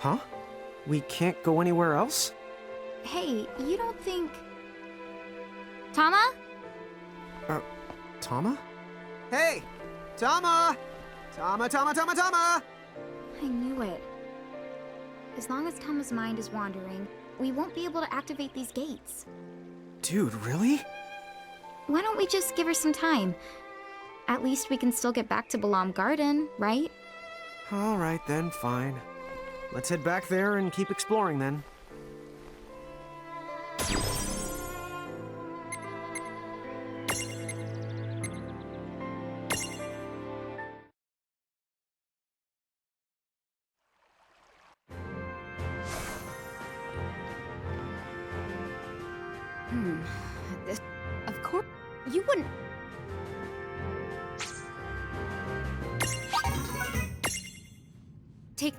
Huh? We can't go anywhere else? Hey, you don't think... Tama? Tama? Hey! Tama! Tama! I knew it. As long as Tama's mind is wandering, we won't be able to activate these gates. Dude, really? Why don't we just give her some time? At least we can still get back to Balam Garden, right? Alright then, fine. Let's head back there and keep exploring then. This... Of course... You wouldn't... Take...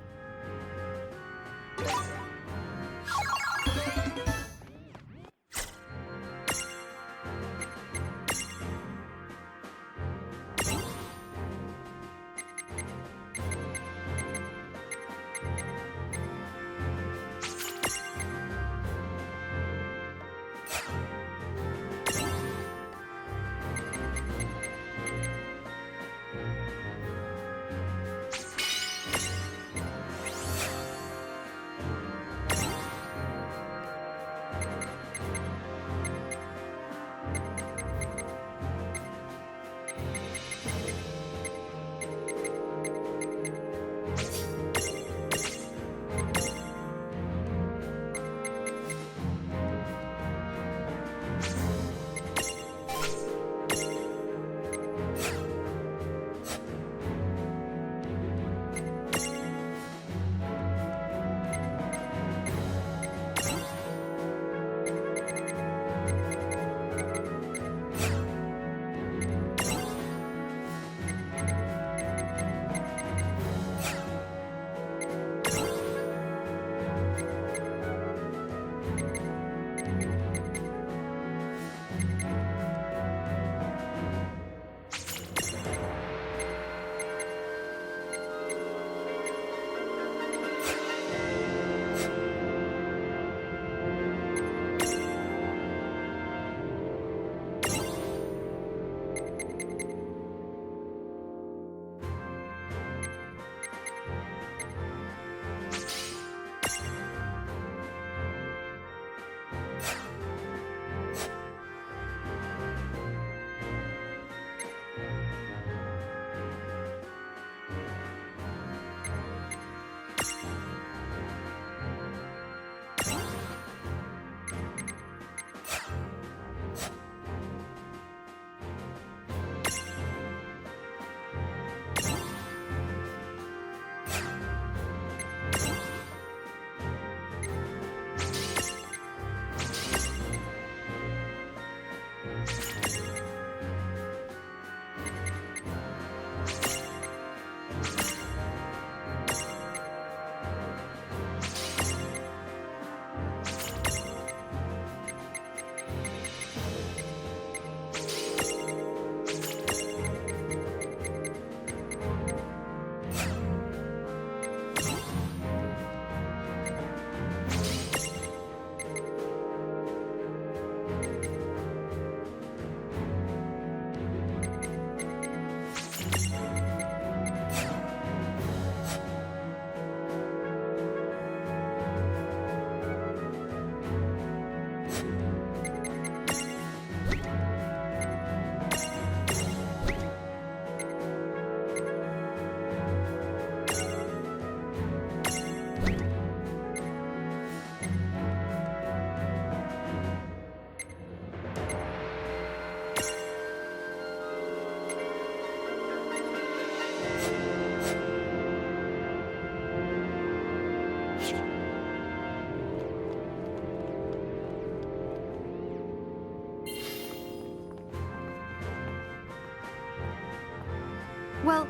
Well,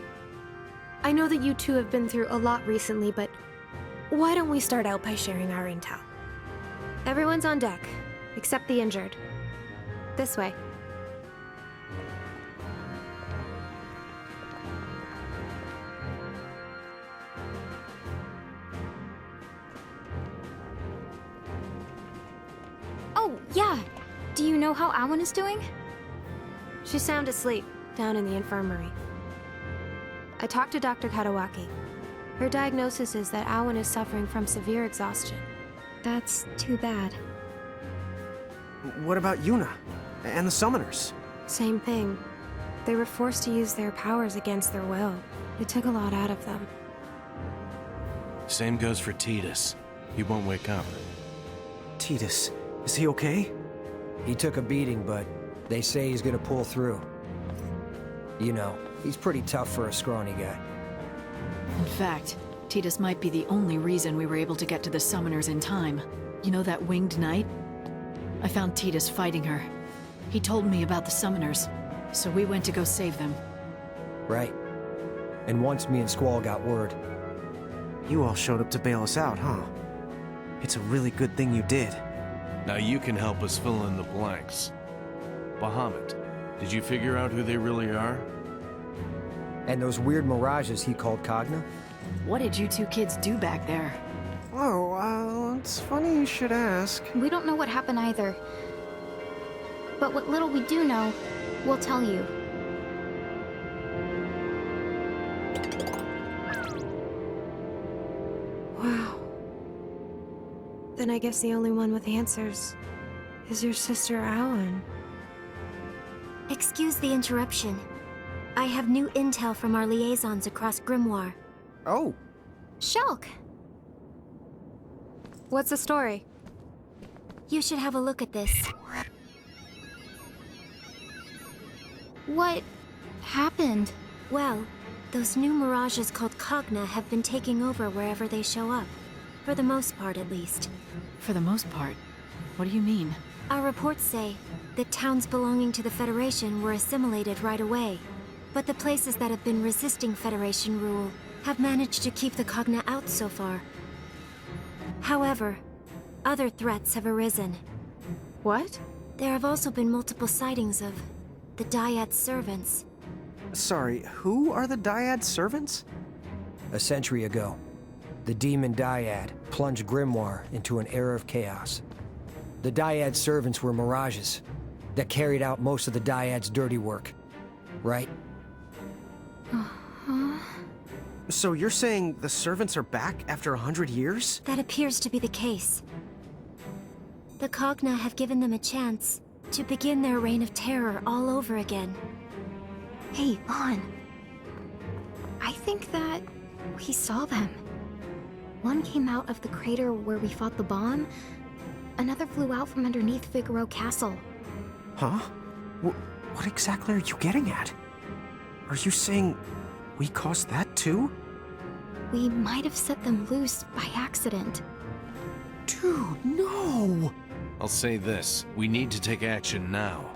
I know that you two have been through a lot recently, but why don't we start out by sharing our intel? Everyone's on deck, except the injured. This way. Oh, yeah. Do you know how Awan is doing? She's sound asleep, down in the infirmary. I talked to Dr. Katawaki. Her diagnosis is that Awan is suffering from severe exhaustion. That's too bad. What about Yuna? And the summoners? Same thing. They were forced to use their powers against their will. It took a lot out of them. Same goes for Tidus. He won't wake up. Tidus, is he okay? He took a beating, but they say he's gonna pull through. You know, he's pretty tough for a scrawny guy. In fact, Tidus might be the only reason we were able to get to the summoners in time. You know that winged knight? I found Tidus fighting her. He told me about the summoners, so we went to go save them. Right. And once me and Squall got word, You all showed up to bail us out, huh? It's a really good thing you did. Now you can help us fill in the blanks. Bahamut, did you figure out who they really are? and those weird mirages he called Cogna? What did you two kids do back there? Oh, it's funny you should ask. We don't know what happened either. But what little we do know, we'll tell you. Wow. Then I guess the only one with answers is your sister Alan. Excuse the interruption. I have new intel from our liaisons across Grimoire. Oh, Shulk! What's the story? You should have a look at this. What happened? Well, those new mirages called Cogna have been taking over wherever they show up. For the most part, at least. For the most part. What do you mean? Our reports say that towns belonging to the Federation were assimilated right away. But the places that have been resisting Federation rule have managed to keep the Cogna out so far. However, other threats have arisen. What? There have also been multiple sightings of the Dyad servants. sorry, who are the Dyad servants? A century ago, the demon Dyad plunged Grimoire into an era of chaos. The Dyad servants were mirages that carried out most of the Dyad's dirty work. Right? So you're saying the servants are back after 100 years? That appears to be the case. The Cogna have given them a chance to begin their reign of terror all over again. Hey, Vaughn. I think that we saw them. One came out of the crater where we fought the bomb. Another flew out from underneath Figaro Castle. Huh? What exactly are you getting at? Are you saying we caused that too? We might have set them loose by accident. Dude, no! I'll say this, we need to take action now.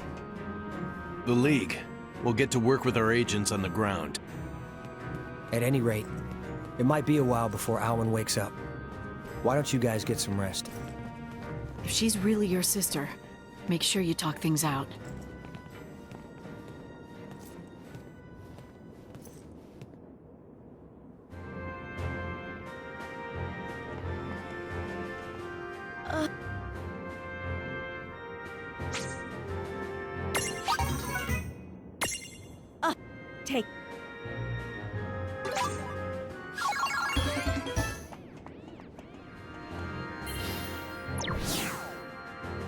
The League will get to work with our agents on the ground. At any rate, it might be a while before Alwyn wakes up. Why don't you guys get some rest? If she's really your sister, make sure you talk things out. Take.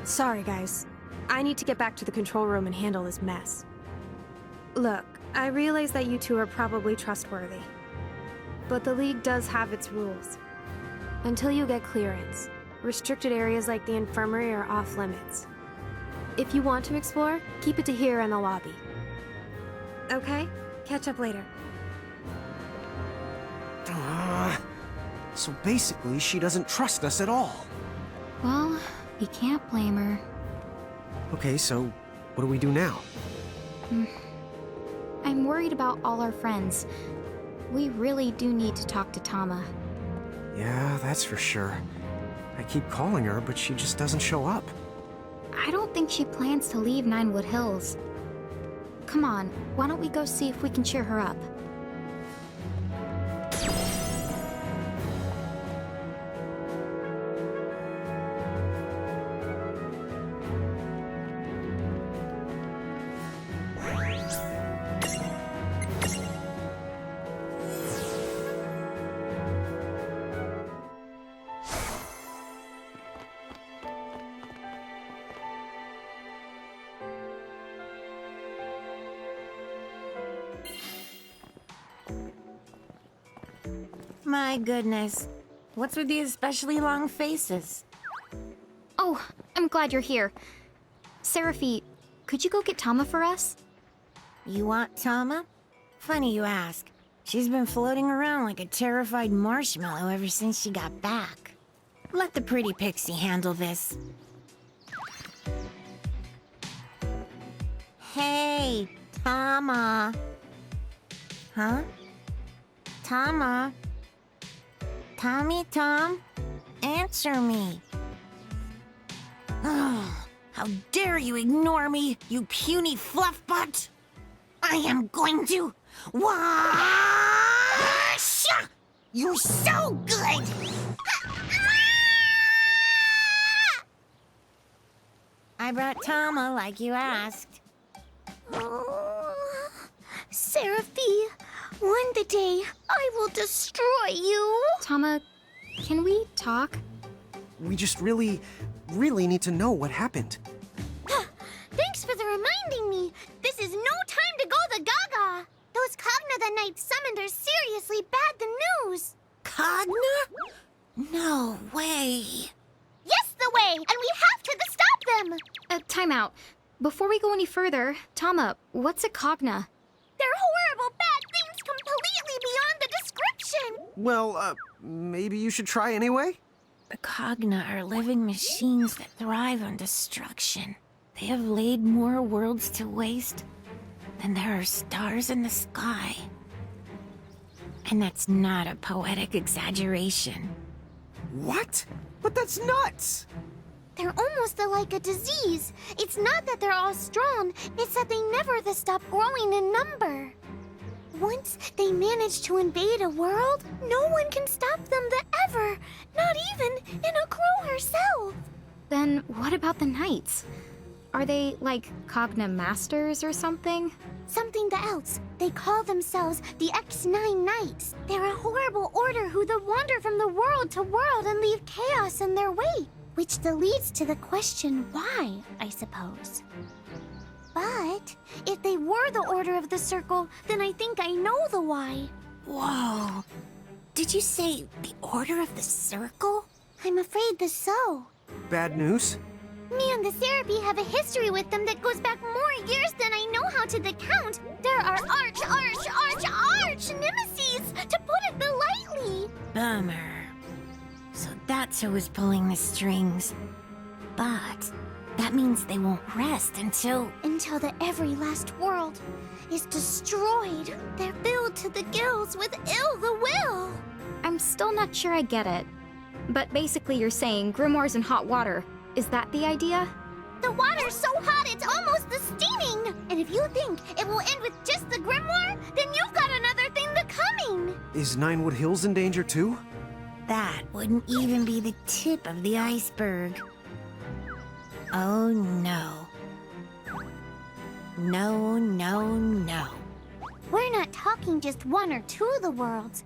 Sorry, guys. I need to get back to the control room and handle this mess. Look, I realize that you two are probably trustworthy. But the League does have its rules. Until you get clearance, restricted areas like the infirmary are off limits. If you want to explore, keep it to here in the lobby. Okay? Catch up later. So basically, she doesn't trust us at all. Well, we can't blame her. Okay, so what do we do now? I'm worried about all our friends. We really do need to talk to Tama. Yeah, that's for sure. I keep calling her, but she just doesn't show up. I don't think she plans to leave Ninewood Hills. Come on, why don't we go see if we can cheer her up? My goodness. What's with the especially long faces? Oh, I'm glad you're here. Seraphi, could you go get Tama for us? You want Tama? Funny you ask. She's been floating around like a terrified marshmallow ever since she got back. Let the pretty pixie handle this. Hey, Tama. Huh? Tama? Tommy Tom? Answer me. Oh, how dare you ignore me, you puny fluffbutt! I am going to wash! You're so good! I brought Tama like you asked. Oh, Seraphi, one day I will destroy you. Tama, can we talk? We just really need to know what happened. Thanks for the reminding me. This is no time to go the gaga. Those Cogna the Night summoned are seriously bad the news. Cogna? No way. Yes, the way, and we have to stop them. Time out. Before we go any further, Tama, what's a Cogna? They're horrible bad things completely beyond the description. Well, maybe you should try anyway? The Cogna are living machines that thrive on destruction. They have laid more worlds to waste than there are stars in the sky. And that's not a poetic exaggeration. What? But that's nuts! They're almost like a disease. It's not that they're all strong, it's that they never stop growing in number. Once they manage to invade a world, no one can stop them ever, not even Crow herself. Then what about the Knights? Are they like Cogna Masters or something? Something else. They call themselves the X9 Knights. They're a horrible order who wander from the world to world and leave chaos in their wake. Which leads to the question why, I suppose. But if they were the Order of the Circle, then I think I know the why. Whoa. Did you say the Order of the Circle? I'm afraid so. Bad news? Me and the Serapi have a history with them that goes back more years than I know how to count. There are arch nemesis, to put it lightly. Bummer. So that's who was pulling the strings. But that means they won't rest until the every last world is destroyed. They're filled to the gills with ill the will. I'm still not sure I get it. But basically you're saying grimoires in hot water. Is that the idea? The water's so hot it's almost steaming. And if you think it will end with just the grimoire, then you've got another thing coming. Is Ninewood Hills in danger too? that wouldn't even be the tip of the iceberg. Oh no. No, no, no. We're not talking just one or two of the worlds.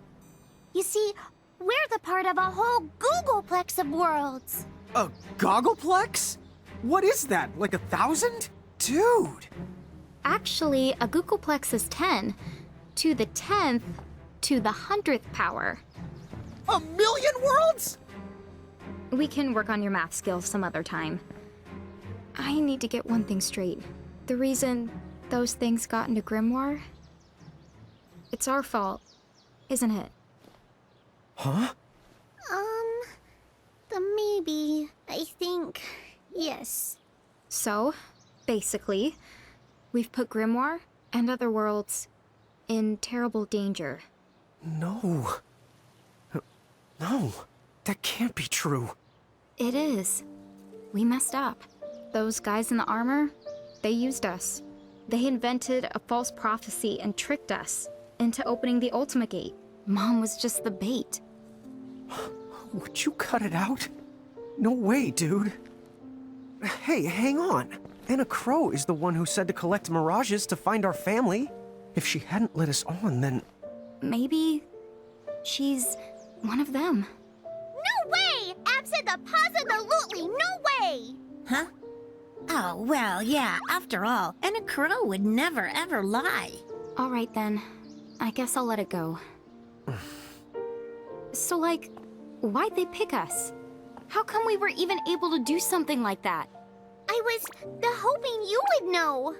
You see, we're the part of a whole Googleplex of worlds. A goggleplex? What is that, like 1,000? Dude! Actually, a Googleplex is 10. To the 10th, to the 100th power. 1,000,000 worlds?! We can work on your math skills some other time. I need to get one thing straight. The reason those things got into Grimoire? It's our fault, isn't it? Huh? Maybe. I think. Yes. So, basically, we've put Grimoire and other worlds in terrible danger. No. No. That can't be true. It is. We messed up. Those guys in the armor, they used us. They invented a false prophecy and tricked us into opening the Ultimate Gate. Mom was just the bait. Would you cut it out? No way, dude. Hey, hang on. Anna Crow is the one who said to collect mirages to find our family. If she hadn't let us on, then... Maybe she's one of them. No way! Absolutely no way! Huh? Oh, well, yeah, after all, Anna Crow would never ever lie. All right then. I guess I'll let it go. So, like, why'd they pick us? How come we were even able to do something like that? I was hoping you would know.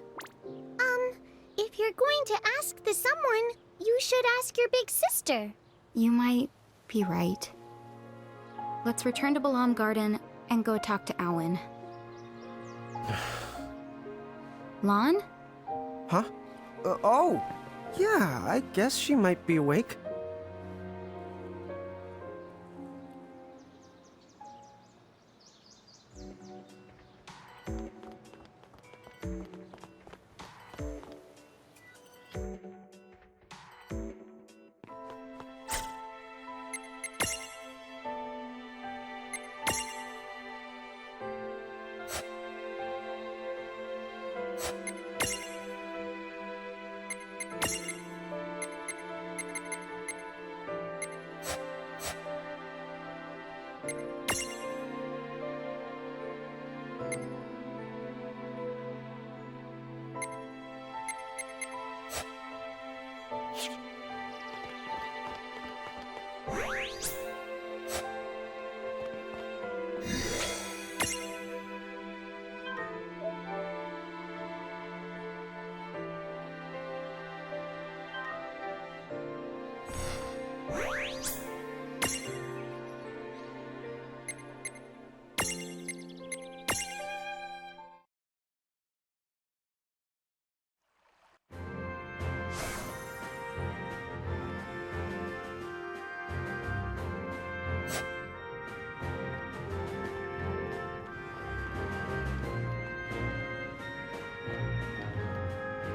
If you're going to ask the someone, you should ask your big sister. You might be right. Let's return to Balam Garden and go talk to Awen. Lon? Huh? Oh! Yeah, I guess she might be awake.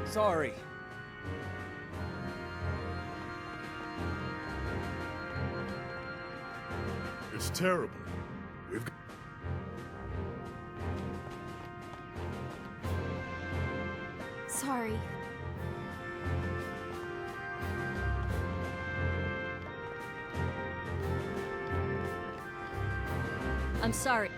Sorry. It's terrible. We've got... Sorry. I'm sorry.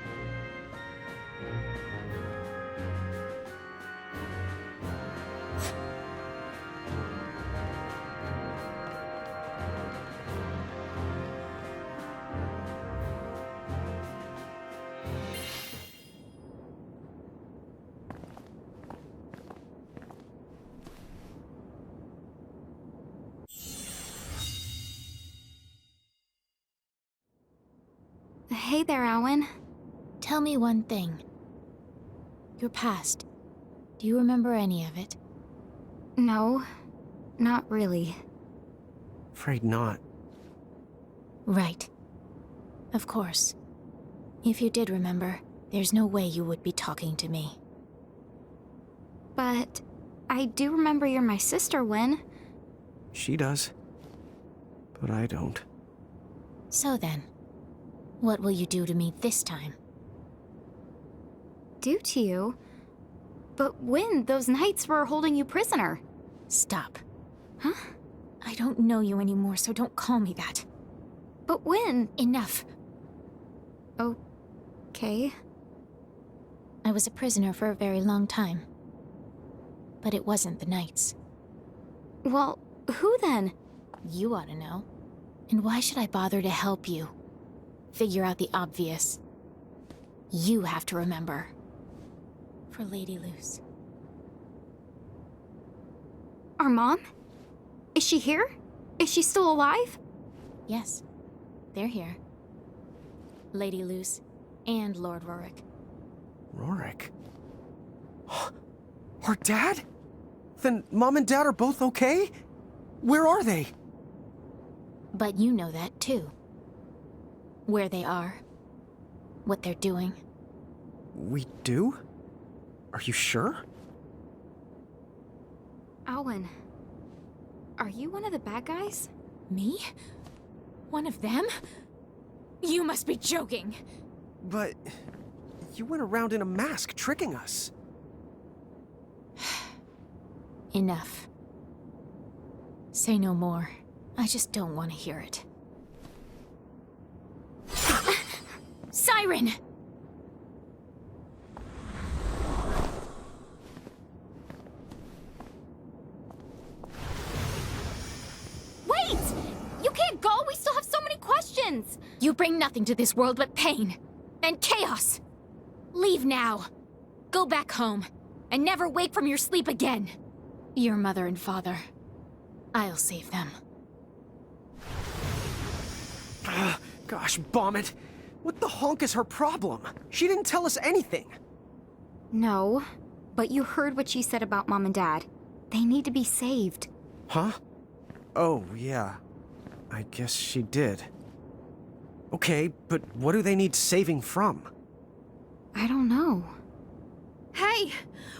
Hey there, Awen. Tell me one thing. Your past. Do you remember any of it? No, not really. Afraid not. Right. Of course. If you did remember, there's no way you would be talking to me. But I do remember you're my sister, Win. She does. But I don't. So then, what will you do to me this time? Do to you? But Win, those knights were holding you prisoner. Stop. Huh? I don't know you anymore, so don't call me that. But Win... Enough. Okay. I was a prisoner for a very long time. But it wasn't the knights. Well, who then? You ought to know. And why should I bother to help you? Figure out the obvious. You have to remember. For Lady Luce. Our mom? Is she here? Is she still alive? Yes, they're here. Lady Luce and Lord Rorik. Rorik? Our dad? Then Mom and Dad are both okay? Where are they? But you know that too. Where they are. What they're doing. We do? Are you sure? Awen, are you one of the bad guys? Me? One of them? You must be joking. But you went around in a mask tricking us. Enough. Say no more. I just don't want to hear it. Siren! Wait! You can't go! We still have so many questions! nothing to this world but pain and chaos. Leave now. Go back home and never wake from your sleep again. Your mother and father. I'll save them. Gosh, bomb it. What the honk is her problem? She didn't tell us anything. No, but you heard what she said about Mom and Dad. They need to be saved. Huh? Oh, yeah. I guess she did. Okay, but what do they need saving from? I don't know. Hey!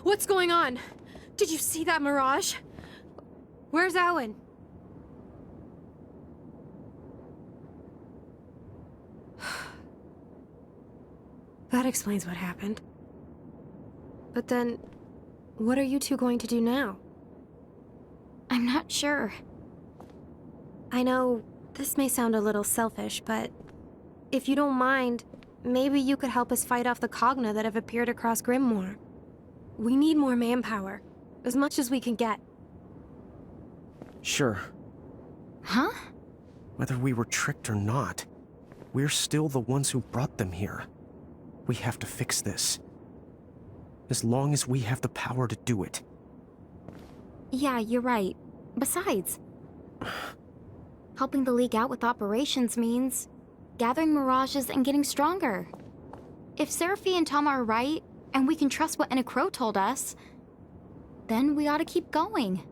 What's going on? Did you see that mirage? Where's Owen? That explains what happened. But then, what are you two going to do now? I'm not sure. I know this may sound a little selfish, but if you don't mind, maybe you could help us fight off the Cogna that have appeared across Grimoire. We need more manpower, as much as we can get. Sure. Huh? Whether we were tricked or not, we're still the ones who brought them here. We have to fix this. As long as we have the power to do it. Yeah, you're right. Besides, helping the League out with operations means gathering mirages and getting stronger. If Seraphi and Tom are right, and we can trust what Anna Crow told us, then we ought to keep going.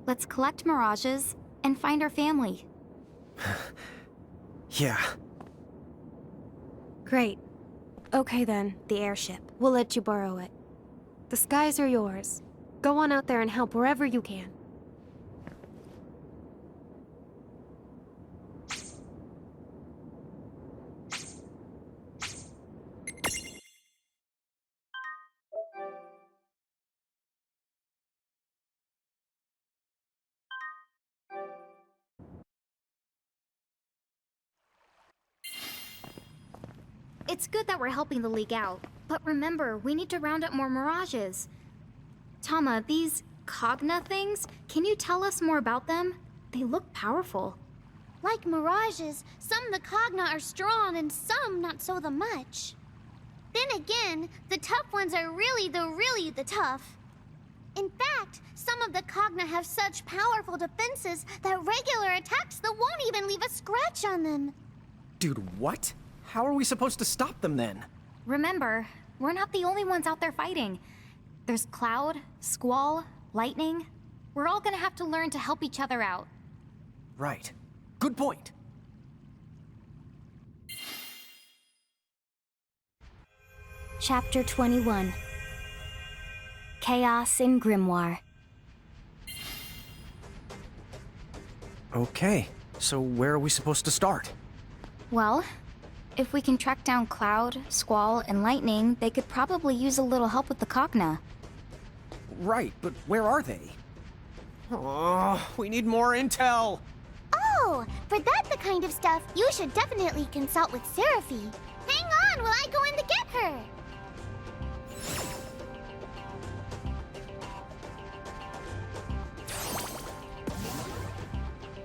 Let's collect mirages and find our family. Yeah. Great. Okay then, the airship. We'll let you borrow it. The skies are yours. Go on out there and help wherever you can. It's good that we're helping the League out, but remember, we need to round up more mirages. Tama, these Cogna things, can you tell us more about them? They look powerful. Like mirages, some of the Cogna are strong and some not so the much. Then again, the tough ones are really the tough. In fact, some of the Cogna have such powerful defenses that regular attacks that won't even leave a scratch on them. Dude, what? How are we supposed to stop them then? Remember, we're not the only ones out there fighting. There's Cloud, Squall, Lightning. We're all gonna have to learn to help each other out. Right. Good point. Chapter 21. Chaos in Grimoire. Okay, so where are we supposed to start? Well, if we can track down Cloud, Squall, and Lightning, they could probably use a little help with the Cogna. Right, but where are they? Oh, we need more intel! Oh, for that the kind of stuff, you should definitely consult with Seraphi. Hang on while I go in to get her.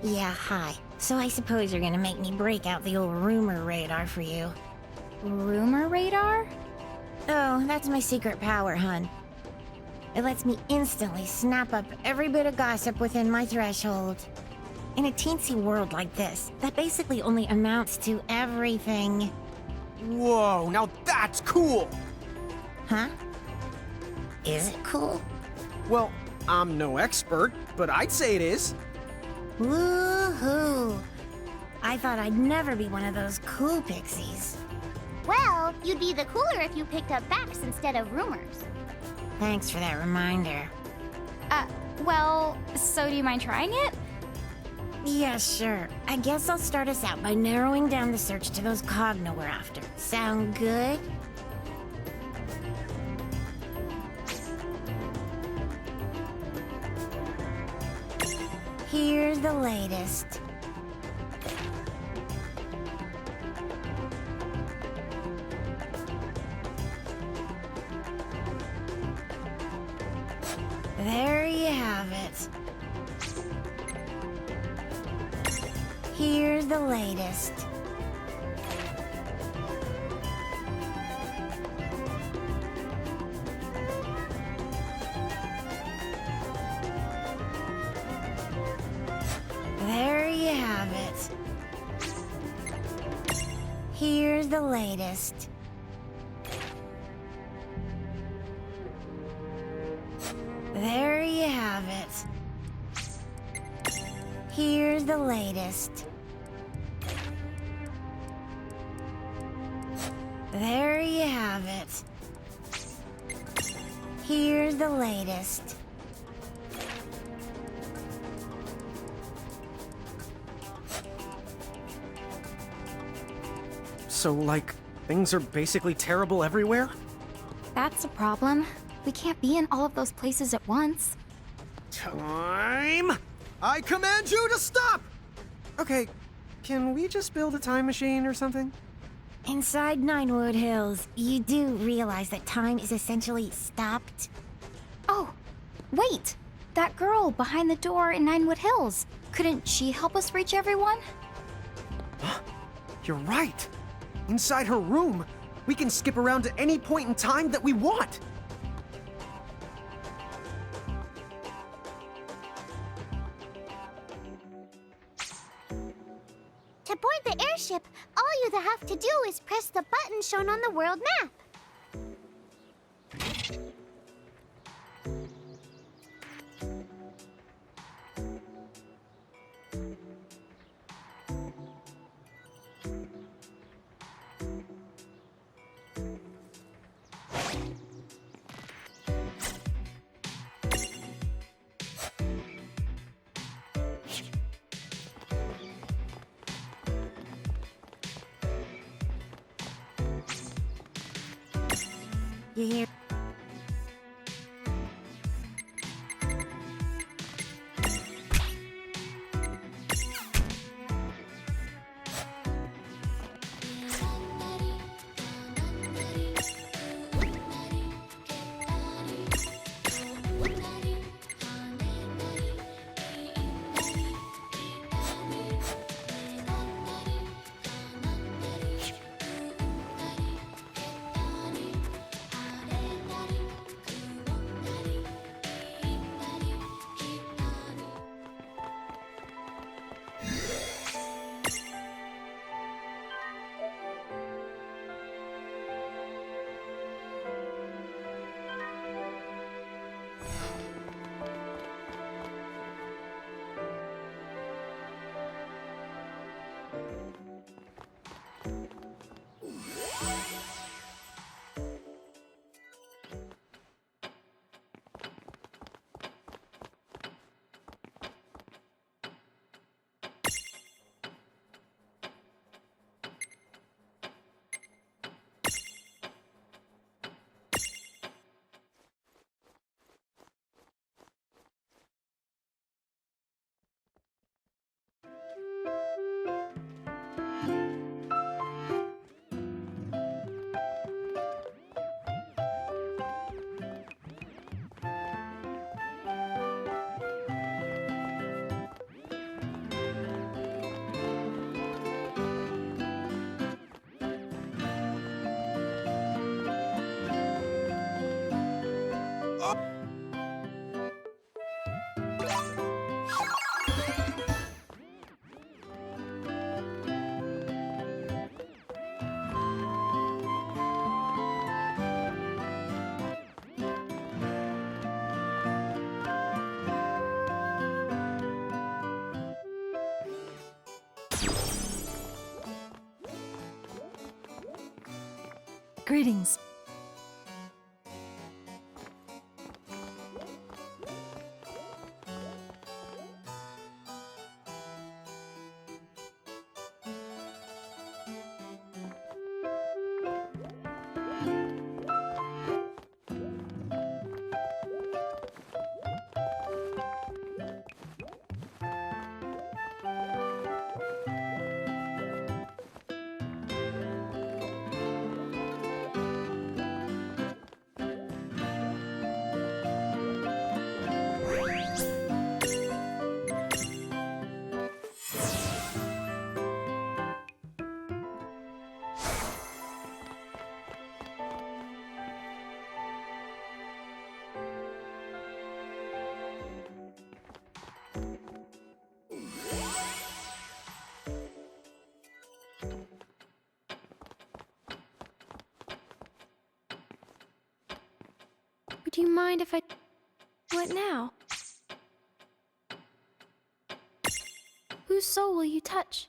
Yeah, hi. So I suppose you're gonna make me break out the old rumor radar for you. Rumor radar? Oh, that's my secret power, hun. It lets me instantly snap up every bit of gossip within my threshold. In a teensy world like this, that basically only amounts to everything. Whoa, now that's cool! Huh? Is it cool? Well, I'm no expert, but I'd say it is. Woohoo! I thought I'd never be one of those cool pixies. Well, you'd be the cooler if you picked up facts instead of rumors. Thanks for that reminder. Well, so do you mind trying it? Yeah, sure. I guess I'll start us out by narrowing down the search to those Cogna we're after. Sound good? Here's the latest. There you have it. Here's the latest. Here's the latest. There you have it. Here's the latest. There you have it. Here's the latest. So, like, things are basically terrible everywhere? That's a problem. We can't be in all of those places at once. Time! I command you to stop! Okay, can we just build a time machine or something? Inside Ninewood Hills, you do realize that time is essentially stopped? Oh, wait! That girl behind the door in Ninewood Hills. Couldn't she help us reach everyone? You're right. Inside her room, we can skip around to any point in time that we want. To board the airship, all you have to do is press the button shown on the world map. You hear? Greetings. do you mind if I... What now? Whose soul will you touch?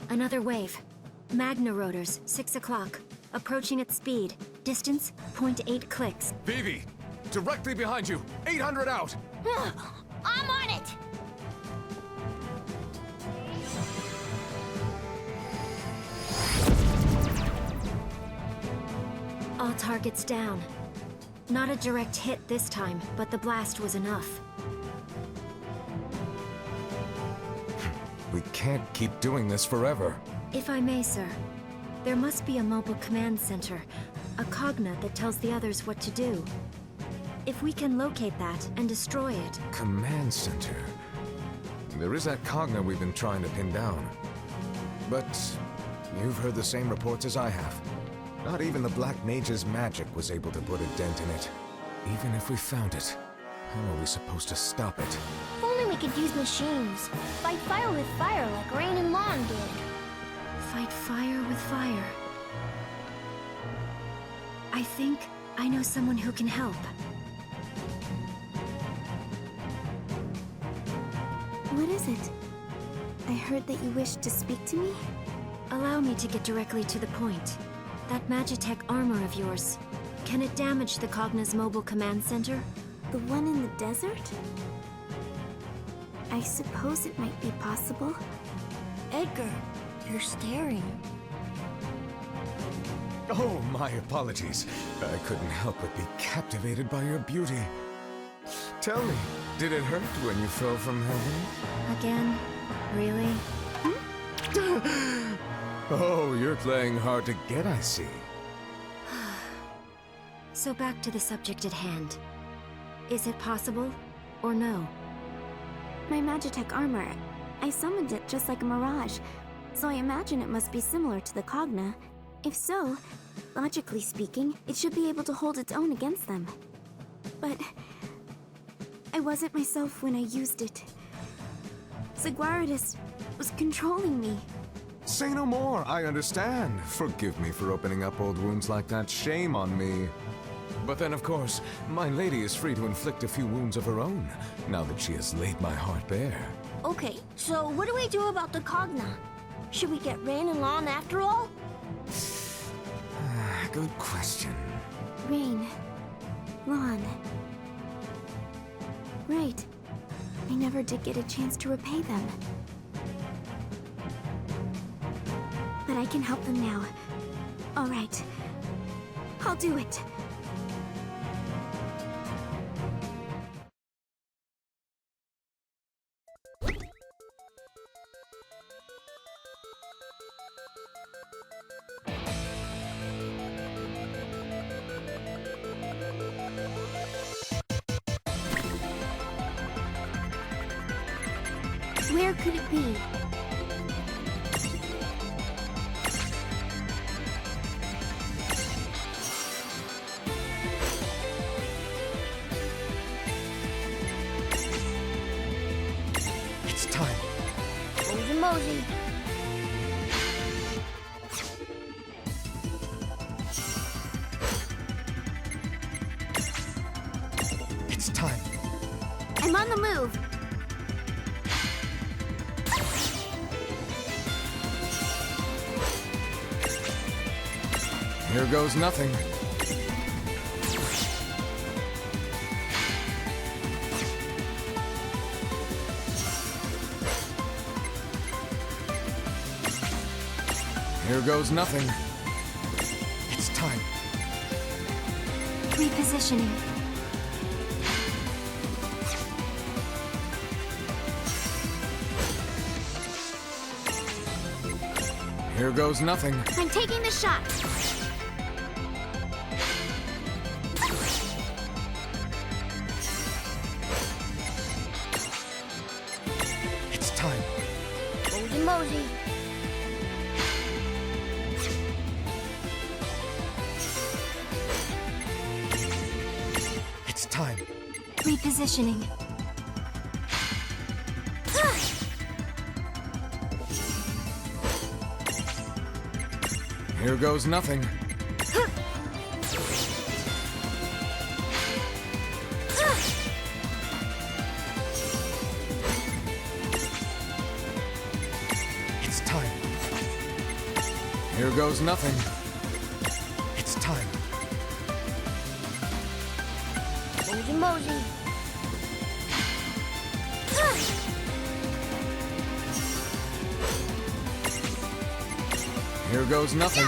Another wave. Magna rotors, 6 o'clock. Approaching at speed. Distance, 0.8 clicks. Vivi! Directly behind you! 800 out! I'm on it! All targets down. Not a direct hit this time, but the blast was enough. We can't keep doing this forever. If I may, sir. There must be a mobile command center. A cognate that tells the others what to do. If we can locate that and destroy it... Command center. There is that cognate we've been trying to pin down. But you've heard the same reports as I have. Not even the Black Mage's magic was able to put a dent in it. Even if we found it, how are we supposed to stop it? If only we could use machines. Fight fire with fire like Rain and Lawn did. Fight fire with fire. I think I know someone who can help. What is it? I heard that you wished to speak to me? Allow me to get directly to the point. That Magitech armor of yours, can it damage the Cogna's mobile command center? The one in the desert? I suppose it might be possible. Edgar, you're staring. Oh, my apologies. I couldn't help but be captivated by your beauty. Tell me, did it hurt when you fell from heaven? Again? Really? Oh, you're playing hard to get, I see. So back to the subject at hand. Is it possible, or no? My Magitech armor. I summoned it just like a mirage, so I imagine it must be similar to the Cogna. If so, logically speaking, it should be able to hold its own against them. But... I wasn't myself when I used it. Ziguaridus was controlling me. Say no more, I understand. Forgive me for opening up old wounds like that. Shame on me. But then, of course, my lady is free to inflict a few wounds of her own, now that she has laid my heart bare. Okay, so what do we do about the Cogna? Should we get Rain and Lawn after all? Good question. Rain. Lawn. Right. I never did get a chance to repay them. But I can help them now. All right. I'll do it. Where could it be? It's time. Mosey Mosey. It's time. I'm on the move. Here goes nothing. Here goes nothing. It's time. Repositioning. Here goes nothing. I'm taking the shot. mosey. It's time. Repositioning. Here goes nothing. It's time. Here goes nothing. It's time. Mosey, mosey. Here goes nothing.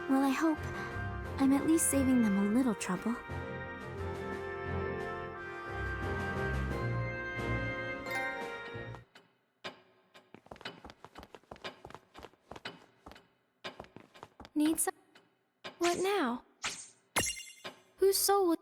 Well, I hope I'm at least saving them a little trouble. Need some? What now? Whose soul would...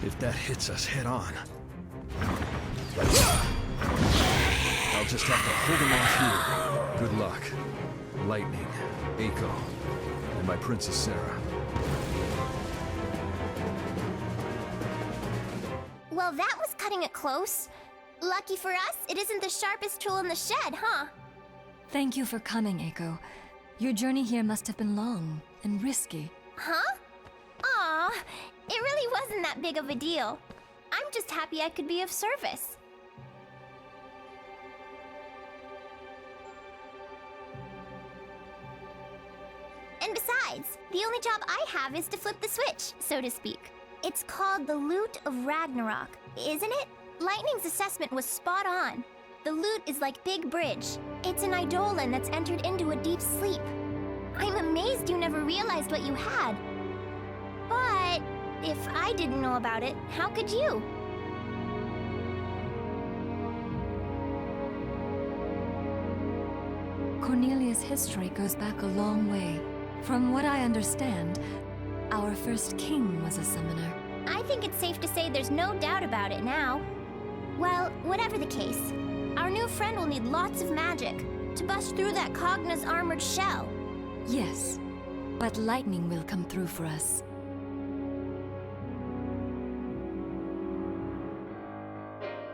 If that hits us head on, I'll just have to hold him off here. Good luck. Lightning, Eiko, and my Princess Sarah. Well, that was cutting it close. Lucky for us, it isn't the sharpest tool in the shed, huh? Thank you for coming, Eiko. Your journey here must have been long and risky. Huh? Aw, it really wasn't that big of a deal. I'm just happy I could be of service. And besides, the only job I have is to flip the switch, so to speak. It's called the Lute of Ragnarok, isn't it? Lightning's assessment was spot on. The lute is like Big Bridge. It's an eidolon that's entered into a deep sleep. I'm amazed you never realized what you had. But if I didn't know about it, how could you? Cornelia's history goes back a long way. From what I understand, our first king was a summoner. I think it's safe to say there's no doubt about it now. Well, whatever the case, our new friend will need lots of magic to bust through that Cogna's armored shell. Yes, but lightning will come through for us.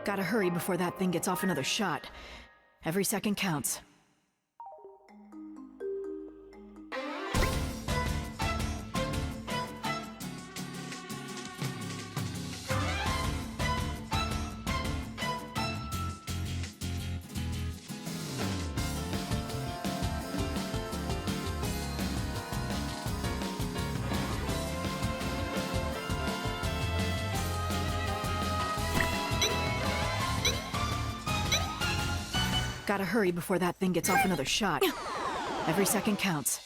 Gotta hurry before that thing gets off another shot. Every second counts. Gotta hurry before that thing gets off another shot. Every second counts.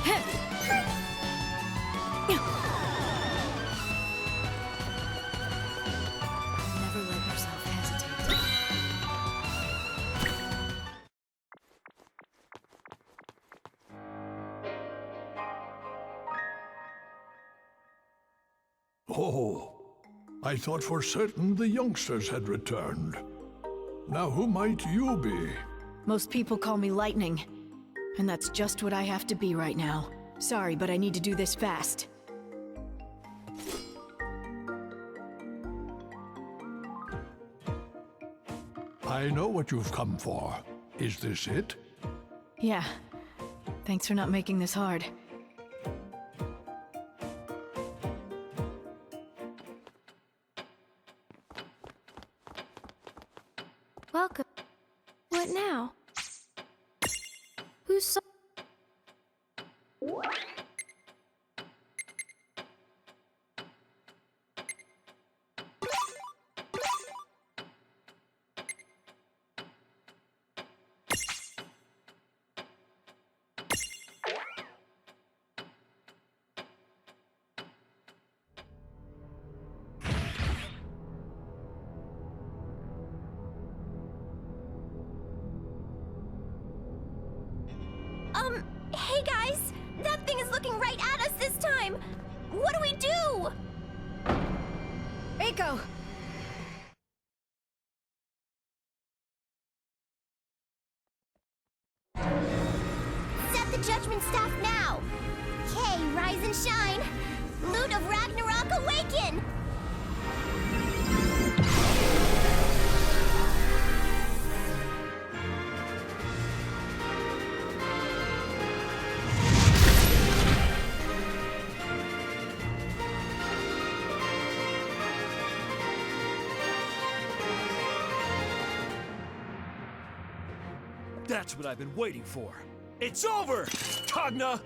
Never let yourself hesitate. Oh, I thought for certain the youngsters had returned. Now who might you be? Most people call me Lightning. And that's just what I have to be right now. Sorry, but I need to do this fast. I know what you've come for. Is this it? Yeah. Thanks for not making this hard. Welcome. What now? Who's so... Hey guys! That thing is looking right at us this time! What do we do? Eiko! Set the judgment staff now! Kay, rise and shine! Loot of Ragnarok, awaken! That's what I've been waiting for. It's over, Cogna!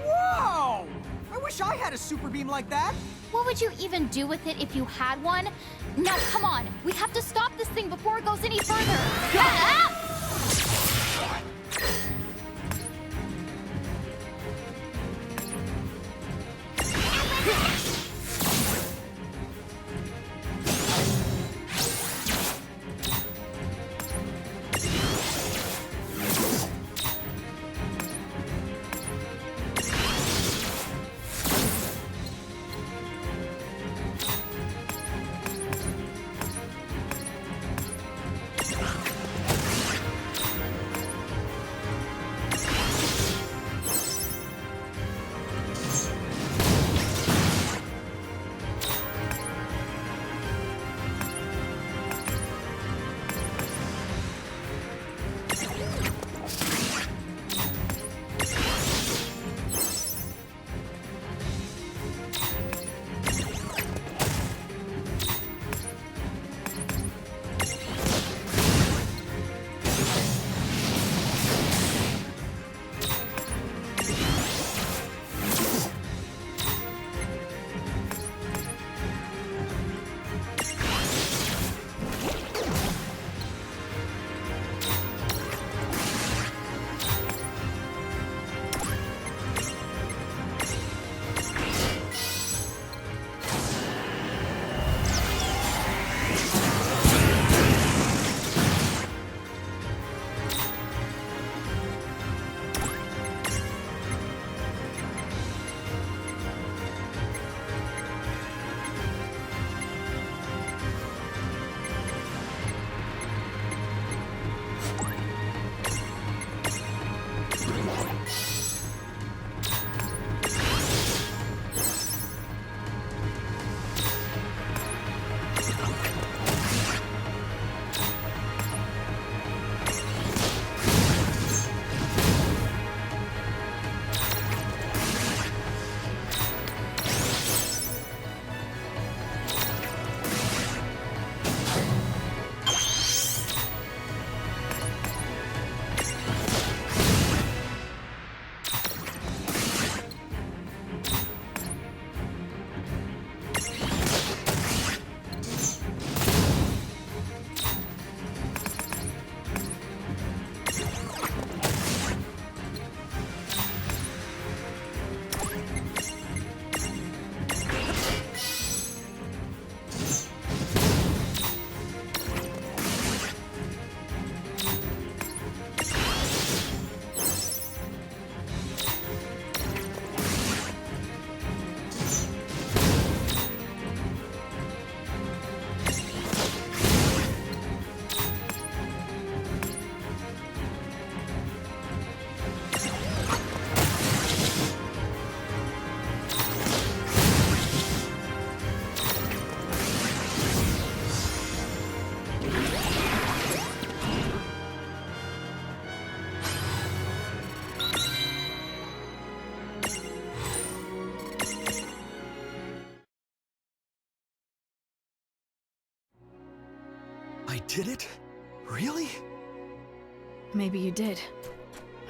Whoa! I wish I had a super beam like that. What would you even do with it if you had one? Now, come on! We have to stop this thing before it goes any further! Ah! did it? Really? Maybe you did.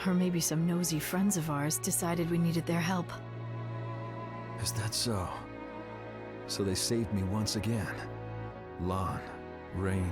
Or maybe some nosy friends of ours decided we needed their help. Is that so? So they saved me once again. Lon, Rain,